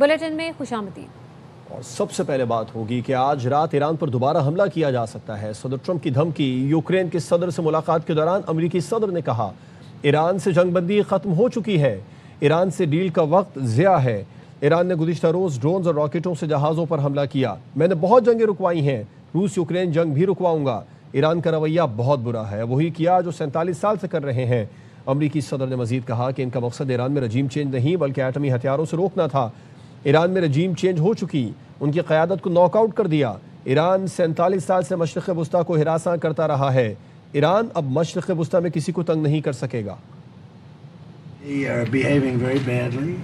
Bulletin में खुशामदीद। और सबसे पहले बात होगी कि आज रात ईरान पर दोबारा हमला किया जा सकता है। सदर ट्रंप की धमकी। यूक्रेन के सदर से मुलाकात के दौरान अमेरिकी सदर ने कहा ईरान से जंगबंदी खत्म हो चुकी है, ईरान से डील का वक्त ज़िया है। ईरान ने गुज़िश्ता रोज़ ड्रोन्स और रॉकेटों से जहाज़ों पर हमला किया। मैंने बहुत जंगें रुकवाई हैं, रूस यूक्रेन जंग भी रुकवाऊंगा। ईरान का रवैया बहुत बुरा है, वही किया जो 47 साल से कर रहे हैं। अमेरिकी सदर ने मजीद कहा कि इनका मकसद ईरान में रजीम चेंज नहीं बल्कि एटमी हथियारों से रोकना था। ईरान में रजीम चेंज हो चुकी, उनकी क़यादत को नॉकआउट कर दिया। ईरान 47 साल से मशरिक़ वस्ता को हिरासा करता रहा है। ईरान अब मशरिक़ वस्ता में किसी को तंग नहीं कर सकेगा। They are behaving very badly,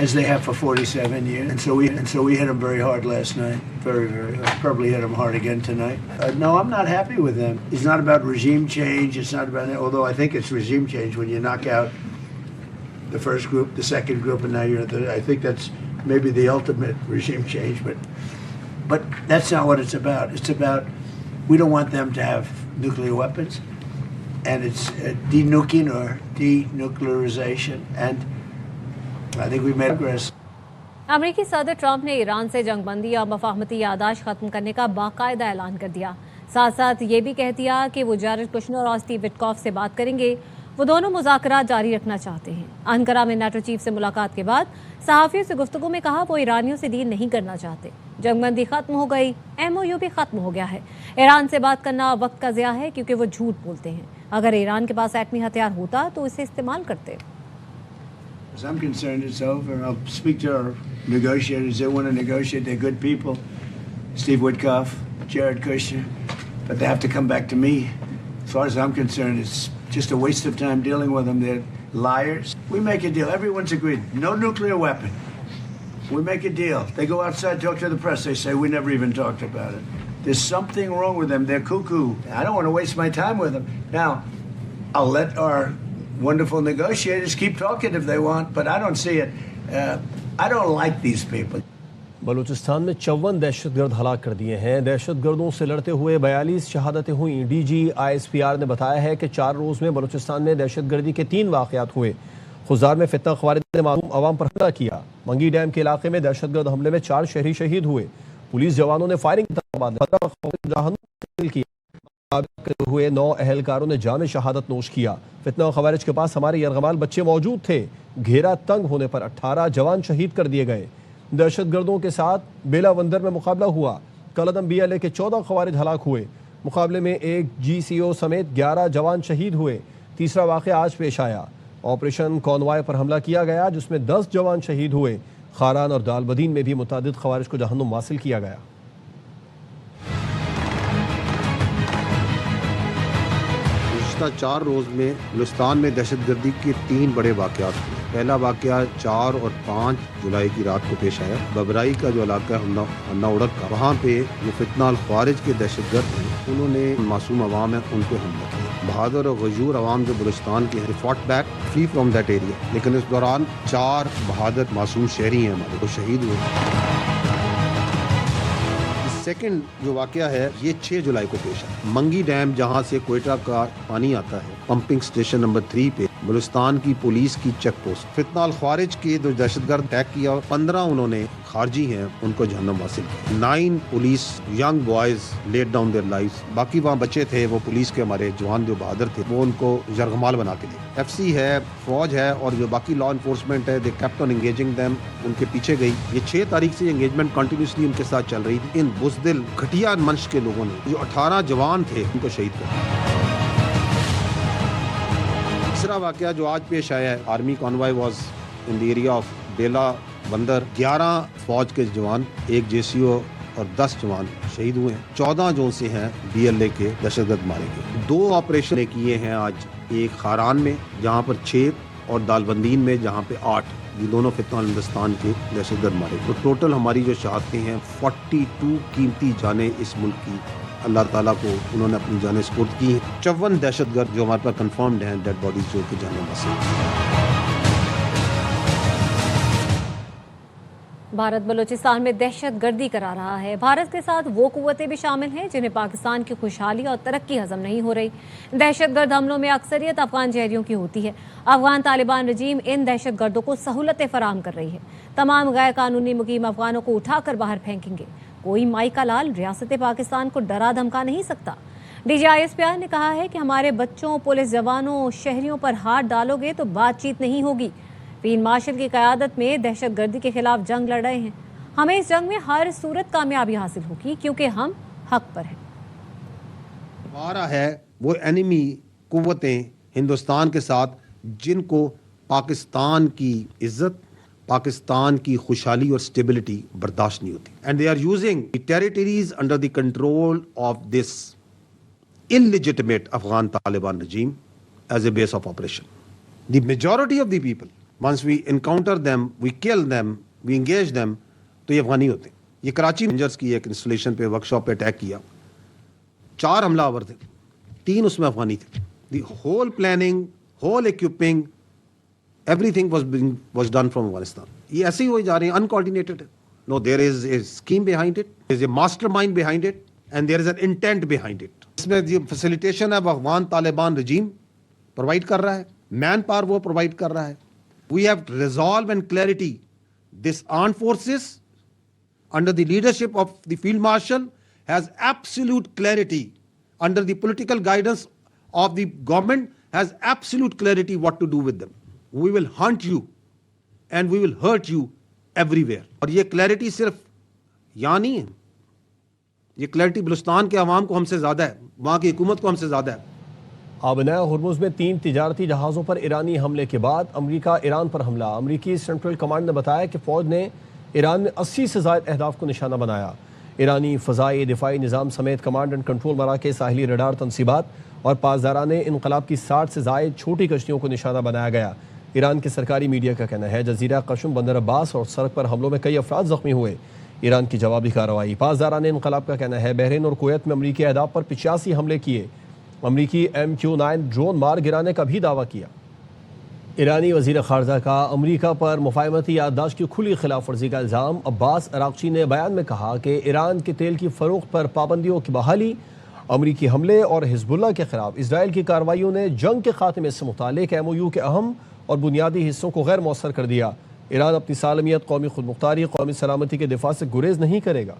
as they have for 47 years. And so we hit them very hard last night. Very hard. Probably hit them hard again tonight. No, I'm not happy with them. It's not about regime change. It's not about that. Although I think it's regime change when you knock out the first group, the second group, and now you're at the. I think that's maybe the ultimate regime change. But that's not what it's about. It's about we don't want them to have nuclear weapons. And it's denuking or denuclearization, and I think we've made progress. अमेरिकी सदर Trump ने Iran से जंगबंदी और मफाहमती यादाश्त खत्म करने का बाकायदा ऐलान कर दिया। साथ साथ ये भी कह दिया कि वो जैरेड कुशनर और स्टीव विटकॉफ से बात करेंगे। वो दोनों मुज़ाकरात जारी रखना चाहते हैं। अंकारा में नाटो चीफ से मुलाकात के बाद सहाफ़ियों से गुफ्तगू में कहा वो ईरानियों से डील नहीं करना चाहते। जंगबंदी खत्म हो गई, MOU भी खत्म हो गया है। ईरान से बात करना वक्त का ज़िया है क्योंकि वो झूठ बोलते हैं। अगर ईरान के पास एटमी हथियार होता तो इसे इस्तेमाल करते। As I'm concerned, it's over. I'll speak to our negotiators. They want to negotiate. They're good people. Steve Witkoff, Jared Kushner. But they have to come back to me. As far as I'm concerned, it's just a waste of time dealing with them. They're liars. We make a deal. Everyone's agreed. No nuclear weapon. We make a deal. They go outside, talk to the press. They say, we never even talked about it. There's something wrong with them. They're cuckoo. I don't want to waste my time with them. Now, I'll let our wonderful negotiators keep talking if they want, but I don't see it. I don't like these people. Balochistan में 54 दहशतगर्द हलाक कर दिए हैं। दहशतगर्दों से लड़ते हुए 42 शहादतें हुई। DG ISPR ने बताया है कि 4 रोज़ में बलूचिस्तान में दहशतगर्दी के 3 वाक़यात हुए। खुजार में फितना ख़वारिज ने मासूम अवाम पर हमला किया। मंगी डैम के इलाके में दहशतगर्द हमले में 4 शहरी शहीद हुए। पुलिस जवानों ने फायरिंग हुए 9 अहलकारों ने जाम शहादत नोश किया। फितना ख़वारिज के पास हमारे यरगमाल बच्चे मौजूद थे। घेरा तंग होने पर 18 जवान शहीद कर दिए गए। दहशतगर्दों के साथ बेलावंदर में मुकाबला हुआ। कलदम BLA के 14 ख़वारिज हलाक हुए। मुकाबले में एक GCO समेत 11 जवान शहीद हुए। तीसरा वाक़या आज पेश आया। ऑपरेशन कॉनवाय पर हमला किया गया जिसमें 10 जवान शहीद हुए। खारान और दालबदीन में भी मुतअद्दिद ख़वारिज को जहन्नुम हासिल किया गया। गुज़िश्ता 4 रोज़ में बलूचिस्तान में दहशतगर्दी के 3 बड़े वाक़यात हुए। पहला वाक़या 4 और 5 जुलाई की रात को पेश आया। बबराई का जो इलाका है अन्ना उड़क का, वहाँ पे जो फितना ख़वारिज के दहशतगर्द हैं उन्होंने मासूम अवाम है उन पर हमला किया। बहादुर और गजूर अवाम जो बलूचिस्तान के हैं fought back free from that area, लेकिन इस दौरान 4 बहादुर मासूम शहरी हैं हमारे वो शहीद हुए। सेकंड जो वाक़या है ये 6 जुलाई को पेश आया। मंगी डैम जहाँ से कोयटा का पानी आता है, पंपिंग स्टेशन नंबर 3 पे बलूचिस्तान की पुलिस की चेक पोस्ट फितना ख़वारिज के जो दहशतगर्द अटैक किया और 15 उन्होंने खारजी हैं उनको जहन्नुम हासिल किया। 9 police young boys let down their lives. बाकी वहाँ बच्चे थे वो पुलिस के हमारे जवान जो बहादुर थे वो उनको यरगमाल बना के दिए। FC है, फौज है और जो बाकी लॉ इन्फोर्समेंट है, they kept on engaging them, उनके पीछे गई। ये 6 तारीख से एंगेजमेंट कंटिन्यूसली उनके साथ चल रही थी। इन बुज़दिल घटिया मंच के लोगों ने जो 18 जवान थे उनको शहीद कर दिया। तीसरा वाक़या जो आज पेश आया है, army convoy was in the area of Bela Bandar. 11 फौज के जवान, 1 JCO और 10 जवान शहीद हुए हैं। 14 जो से हैं BLA के दहशतगर्द मारे गए। 2 ऑपरेशन किए हैं आज, एक खारान में जहाँ पर 6 और दालबंदीन में जहाँ पे 8। ये दोनों फितना हिंदुस्तान के दहशतगर्द मारे। तो टोटल हमारी जो शहादतें हैं 42 कीमती जानें इस मुल्क की अल्लाह ताला को उन्होंने अपनी जानें सुपुर्द की। 54 दहशतगर्द जो हमारे पास कंफर्म्ड हैं डेड बॉडीज जो कि जाने भारत बलूचिस्तान में दहशत गर्दी करा रहा है। भारत के साथ वो कुव्वतें भी शामिल हैं जिन्हें पाकिस्तान की खुशहाली और तरक्की हजम नहीं हो रही। दहशतगर्द हमलों में अक्सरियत अफगान शहरियों की होती है। अफगान तालिबान रजीम इन दहशतगर्दों को सहूलतें फराहम कर रही है। तमाम गैर कानूनी मुकीम अफगानों को उठाकर बाहर फेंकेंगे। कोई माई का लाल रियासत पाकिस्तान को डरा धमका नहीं सकता। DGISPR ने कहा है कि हमारे बच्चों, पुलिस जवानों, शहरियों पर हाथ डालोगे तो बातचीत नहीं होगी। फील्ड मार्शल की क़यादत में दहशतगर्दी के खिलाफ जंग लड़ रहे हैं। हमें इस जंग में हर सूरत कामयाबी हासिल होगी क्योंकि हम हक पर हैं। हमारा है वो एनिमी कुव्वतें हिंदुस्तान के साथ जिनको पाकिस्तान की इज्जत, पाकिस्तान की खुशहाली और स्टेबिलिटी बर्दाश्त नहीं होती। And they are using the territories under the control of this illegitimate Afghan Taliban regime as a base of operation. The majority of the people, once we encounter them, we kill them, we engage them, तो ये अफगानी होते हैं। ये Karachi rangers की एक installation पे, workshop पे attack किया, 4 हमलावर थे, 3 उसमें अफगानी थे। The whole planning, whole equipping, everything was done from Afghanistan. ये ऐसे ही हो जा रहे हैं, uncoordinated है। No, there is a scheme behind it, there is a mastermind behind it, and there is an intent behind it. इसमें जो facilitation है अफगान तालिबान रजीम प्रोवाइड कर रहा है, मैन पावर वो प्रोवाइड कर रहा है। We have resolve and clarity this armed forces under the leadership of the field marshal has absolute clarity under the political guidance of the government has absolute clarity what to do with them. We will hunt you and we will hurt you everywhere. और ये clarity सिर्फ यहाँ नहीं है, ये clarity Balochistan के अवाम को हमसे ज़्यादा है, वहाँ की हुकूमत को हमसे ज़्यादा है। आबनाए हुर्मुज़ में 3 तिजारती जहाज़ों पर ईरानी हमले के बाद अमरीका ईरान पर हमला। अमरीकी सेंट्रल कमांड ने बताया कि फ़ौज ने ईरान में 80 से ज़ायद अहदाफ को निशाना बनाया। ईरानी फ़ज़ाई दिफाई निज़ाम समेत कमांड एंड कंट्रोल मराकज़, साहिली रडार तनसीबात और पासदाराने इनकलाब की 60 से ज़ायद छोटी कश्तियों को निशाना बनाया गया। ईरान के सरकारी मीडिया का कहना है जजीरा कशम, बंदर अब्बास और सड़क पर हमलों में कई अफराद ज़ख्मी हुए। ईरान की जवाबी कार्रवाई। पासदाराने इनकलाब का कहना है बहरीन और कुवैत में अमरीकी अहदाफ पर 85 हमले किए। अमरीकी MQ-9 ड्रोन मार गिराने का भी दावा किया। ईरानी वज़ीर ख़ारजा का अमरीका पर मुफ़ाहमती याददाश्त की खुली खिलाफ वर्जी का इल्ज़ाम। अब्बास अराक़ची ने बयान में कहा कि ईरान के तेल की फ़रोख्त पर पाबंदियों की बहाली, अमरीकी हमले और हिज़्बुल्लाह के ख़िलाफ़ इसराइल की कार्रवाइयों ने जंग के ख़ात्मे से मुतालिक MOU के अहम और बुनियादी हिस्सों को गैर मौसर कर दिया। ईरान अपनी सालमियत, कौमी खुदमुख्तारी, कौमी सलामती के दिफा से गुरेज नहीं करेगा।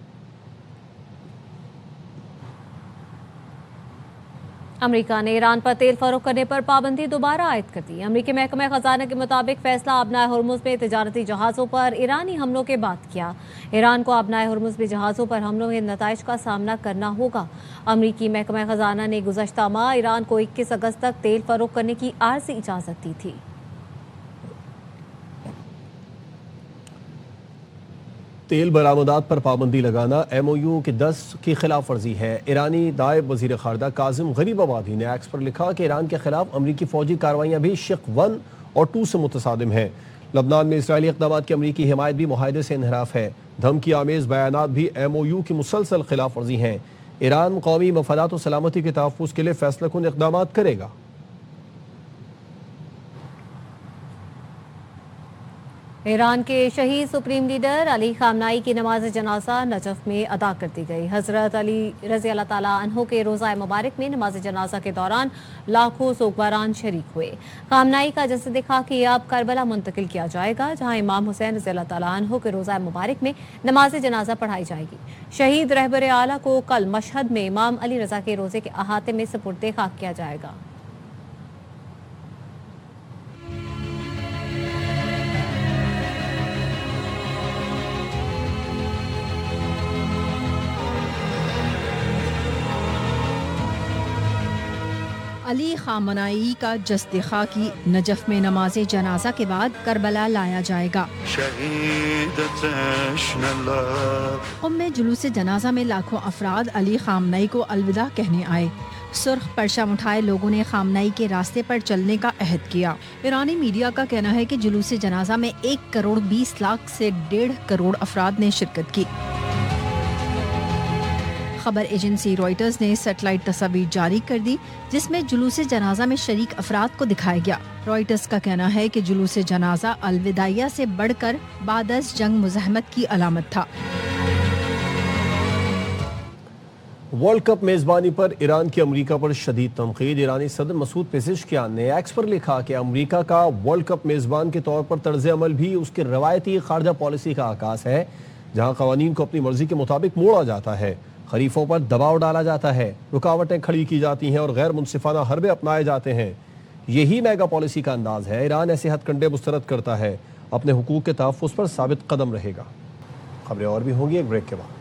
अमेरिका ने ईरान पर तेल फरोख्त करने पर पाबंदी दोबारा आयद कर दी। अमेरिकी महकमा खजाना के मुताबिक फैसला आबनाए हुर्मुज़ में तिजारती जहाज़ों पर ईरानी हमलों के बाद किया। ईरान को आबनाए हुर्मुज़ में जहाज़ों पर हमलों के नताइज का सामना करना होगा। अमेरिकी महकमा खजाना ने गुज़श्ता माह ईरान को 21 अगस्त तक तेल फरोख्त करने की आर्ज़ी इजाज़त दी थी। तेल बरामदात पर पाबंदी लगाना MOU के 10 की खिलाफ वर्जी है। ईरानी नायब वज़ीर ख़ारजा काज़िम गरीबाबादी ने एक्स पर लिखा कि ईरान के खिलाफ अमरीकी फ़ौजी कार्रवाइयाँ भी शिक़ 1 और 2 से मुतसादिम हैं। लबनान में इसराइली इक़दामात की अमरीकी हिमायत भी मुआहदे से इनहराफ है। धमकी आमेज़ बयानात भी MOU की मुसलसल खिलाफ वर्जी हैं। ईरान कौमी मफादात और सलामती के तहफ़्फ़ुज़ के लिए फ़ैसला कुन इक़दामात करेगा। ईरान के शहीद सुप्रीम लीडर अली खामनाई की नमाज जनाजा नजफ में अदा कर दी गई। हज़रत अली रज़ी अल्लाह ताला अन्हो के रोज़ा मुबारक में नमाज जनाजा के दौरान लाखों सोगवारान शरीक हुए। खामनाई का जसद खाकी अब करबला मुंतकिल किया जाएगा, जहाँ इमाम हुसैन रज़ी अल्लाह ताला अन्हो के रोज़ा मुबारक में नमाज जनाजा पढ़ाई जाएगी। शहीद रहबर आला को कल मशहद में इमाम अली रज़ा के रोज़े के अहाते में सुपुर्दे खाक किया जाएगा। अली खामनाई का जस्द खाकी नजफ में नमाज जनाजा के बाद करबला लाया जाएगा। उम्मे जुलूस जनाजा में लाखों अफराद अली खामनाई को अलविदा कहने आए। सुर्ख परचम उठाए लोगों ने खामनाई के रास्ते पर चलने का अहद किया। ईरानी मीडिया का कहना है कि जुलूस जनाजा में 1 करोड़ 20 लाख से 1.5 करोड़ अफराद ने शिरकत की। خبر ایجنسی رائٹرز نے سیٹلائٹ تصاویر جاری کر دی جس میں جلوس جنازہ میں شریک افراد کو دکھایا گیا۔ رائٹرز کا کہنا ہے کہ جلوس جنازہ الوداعیہ سے بڑھ کر بعد از جنگ مزاحمت کی علامت تھا۔ ورلڈ کپ میزبانی پر ایران کی امریکہ پر شدید تنقید۔ ایرانی صدر مسعود پزشکیان نے ایکس پر لکھا کہ امریکہ کا ورلڈ کپ میزبان کے طور پر طرز عمل بھی اس کی روایتی خارجہ پالیسی کا عکاس ہے، جہاں قوانین کو اپنی مرضی کے مطابق موڑا جاتا ہے، حریفوں پر دباؤ ڈالا جاتا ہے، رکاوٹیں کھڑی کی جاتی ہیں اور غیر منصفانہ حربے اپنائے جاتے ہیں۔ یہی میگا پالیسی کا انداز ہے۔ ایران ایسے ہتھ کنڈے مسترد کرتا ہے، اپنے حقوق کے تحفظ پر ثابت قدم رہے گا۔ خبریں اور بھی ہوں گی ایک بریک کے بعد۔